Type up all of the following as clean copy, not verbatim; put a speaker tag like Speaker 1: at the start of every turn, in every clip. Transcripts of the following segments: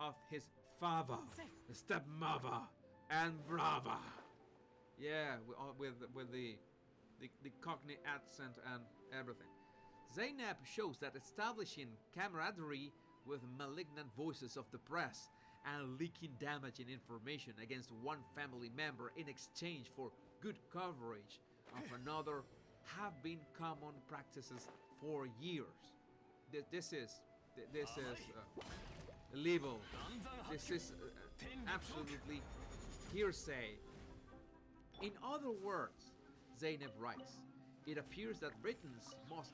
Speaker 1: of his father, stepmother, and brother. Yeah, with the Cockney accent and everything. Zainab shows that establishing camaraderie with malignant voices of the press and leaking damaging information against one family member in exchange for good coverage of another have been common practices for years. This is illegal. This is absolutely hearsay. In other words, Zainab writes, it appears that Britain's most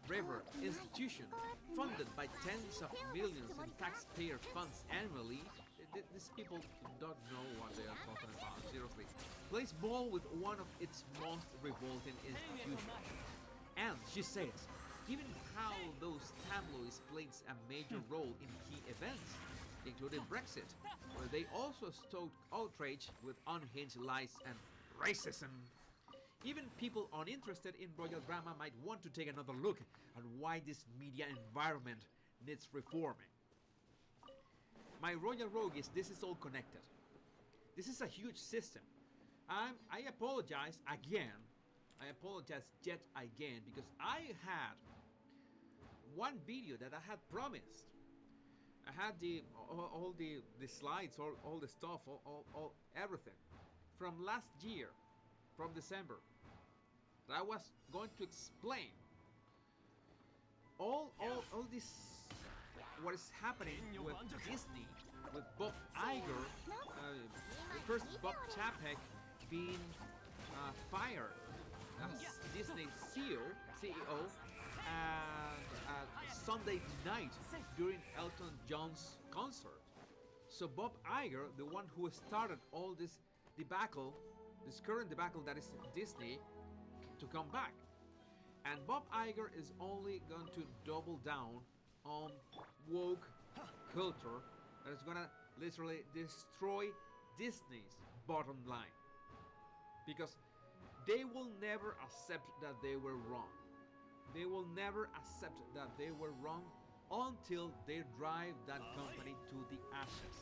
Speaker 1: revered institution, funded by tens of millions in taxpayer funds annually, these people don't know what they are talking about, seriously, plays ball with one of its most revolting institutions. And she says, given how those tabloids played a major role in key events, including Brexit, where they also stoked outrage with unhinged lies and racism, even people uninterested in royal drama might want to take another look at why this media environment needs reforming. My royal rogue is this is all connected. This is a huge system. I apologize again. I apologize yet again because I had one video that I had promised. I had all the slides, all the stuff, all everything from last year, from December. That I was going to explain all this, what is happening with Disney, with Bob Iger, first Bob Chapek being fired as Disney CEO and Sunday night during Elton John's concert. So Bob Iger, the one who started all this debacle, this current debacle that is Disney, to come back. And Bob Iger is only going to double down on woke culture that is going to literally destroy Disney's bottom line. Because they will never accept that they were wrong. They will never accept that they were wrong until they drive that company to the ashes.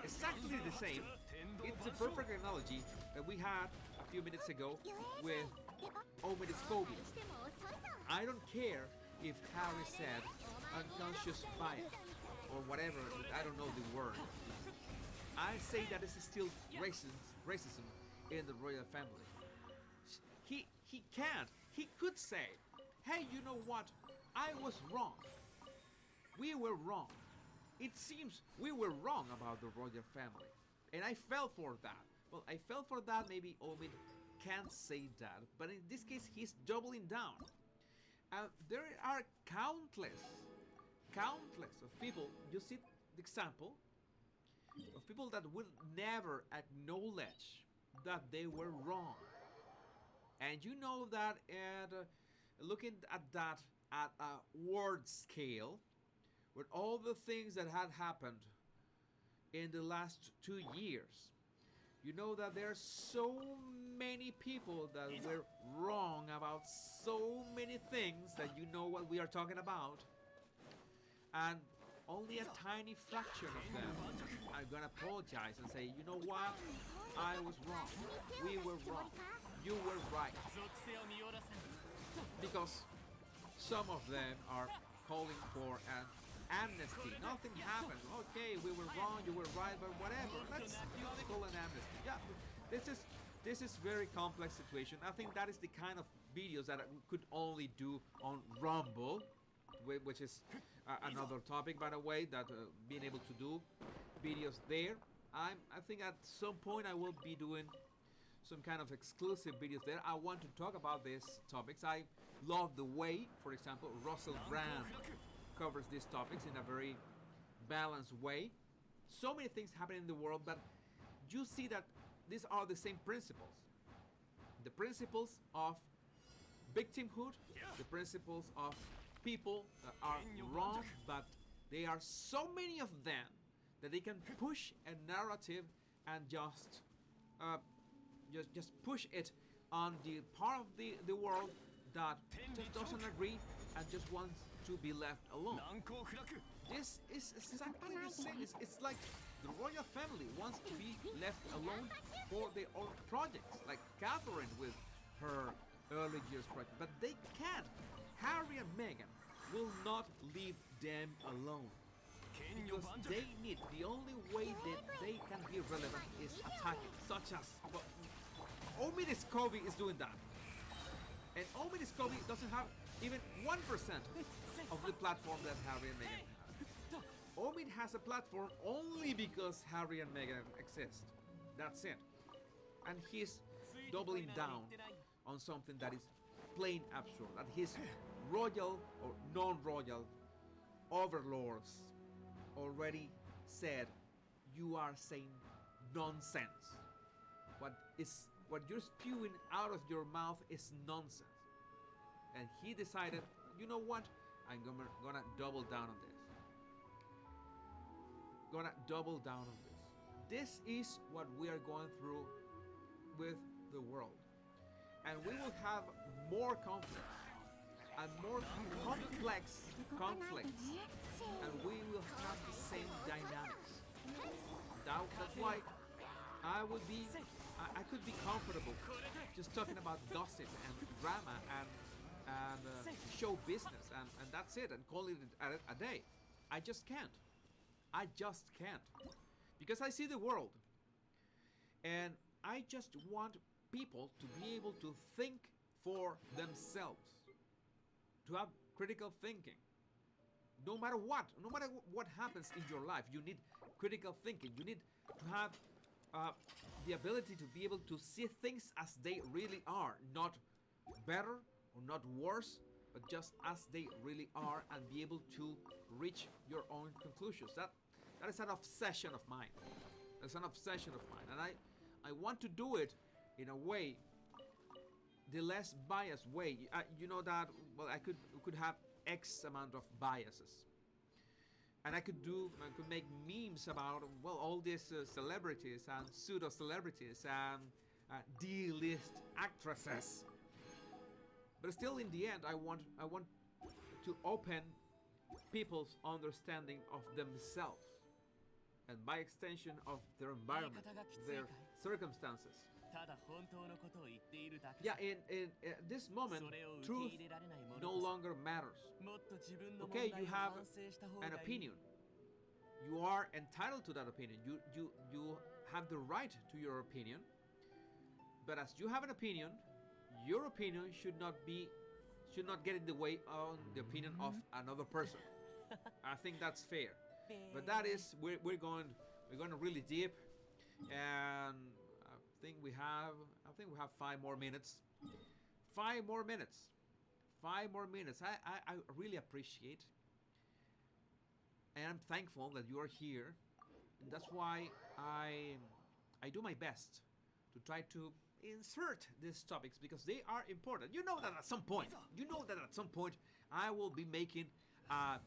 Speaker 1: Exactly the same. It's a perfect analogy that we had a few minutes ago with homophobia. I don't care if Harry said unconscious bias or whatever, I don't know the word. I say that this is still racism in the royal family. He could say, hey, you know what? I was wrong. We were wrong. It seems we were wrong about the royal family. And I fell for that. Well, I fell for that. Maybe Omid can't say that. But in this case, he's doubling down. There are countless of people. You see the example of people that will never acknowledge that they were wrong. And you know that looking at that at a world scale, with all the things that had happened in the last 2 years, you know that there are so many people that were wrong about so many things that you know what we are talking about. And only a tiny fraction of them are gonna apologize and say, you know what? I was wrong. We were wrong. You were right. Because some of them are calling for an amnesty. Nothing happened. Okay, we were wrong, you were right, but whatever. Let's call an amnesty. Yeah, this is very complex situation. I think that is the kind of videos that we could only do on Rumble, which is another topic, by the way, that being able to do videos there. I think at some point I will be doing some kind of exclusive videos there. I want to talk about these topics. I love the way, for example, Russell Brand covers these topics in a very balanced way. So many things happen in the world, but you see that these are the same principles. The principles of victimhood, the principles of people that are wrong, but there are so many of them that they can push a narrative and just push it on the part of the world that just doesn't agree and just wants to be left alone. This is exactly the same. It's like the royal family wants to be left alone for their own projects, like Catherine with her early years project. But they can't. Harry and Meghan will not leave them alone. Because they need, the only way that they can be relevant is attacking, such as, well, Omi Discovery is doing that. And Omi Discovery doesn't have even 1% of the platform that Harry and Meghan have. Omid has a platform only because Harry and Meghan exist. That's it. And he's doubling down on something that is plain absurd. That his royal or non-royal overlords already said, you are saying nonsense. What you're spewing out of your mouth is nonsense. And he decided, you know what? I'm gonna double down on this. Gonna double down on this. This is what we are going through with the world. And we will have more conflicts and more complex conflicts. And we will have the same dynamics. That's why I could be comfortable just talking about gossip and drama and show business and that's it, and call it a day. I just can't. I just can't. Because I see the world. And I just want people to be able to think for themselves. To have critical thinking. No matter what happens in your life, you need critical thinking. You need to have the ability to be able to see things as they really are. Not better or not worse, but just as they really are, and be able to reach your own conclusions. That is an obsession of mine. That's an obsession of mine. And I want to do it in a way, the less biased way. You know that, well, we could have X amount of biases. And I could make memes about, well, all these celebrities and pseudo celebrities and D-list actresses. But still, in the end, I want to open people's understanding of themselves, and by extension of their environment, their circumstances. Yeah, in this moment, truth no longer matters. Okay, you have an opinion. You are entitled to that opinion. You have the right to your opinion. But as you have an opinion, your opinion should not get in the way of the opinion of another person. I think that's fair. But that is, we're going really deep, and I think we have 5 more minutes. 5 more minutes. 5 more minutes. I really appreciate, and I'm thankful that you are here, and that's why I do my best to try to insert these topics, because they are important. You know that at some point I will be making a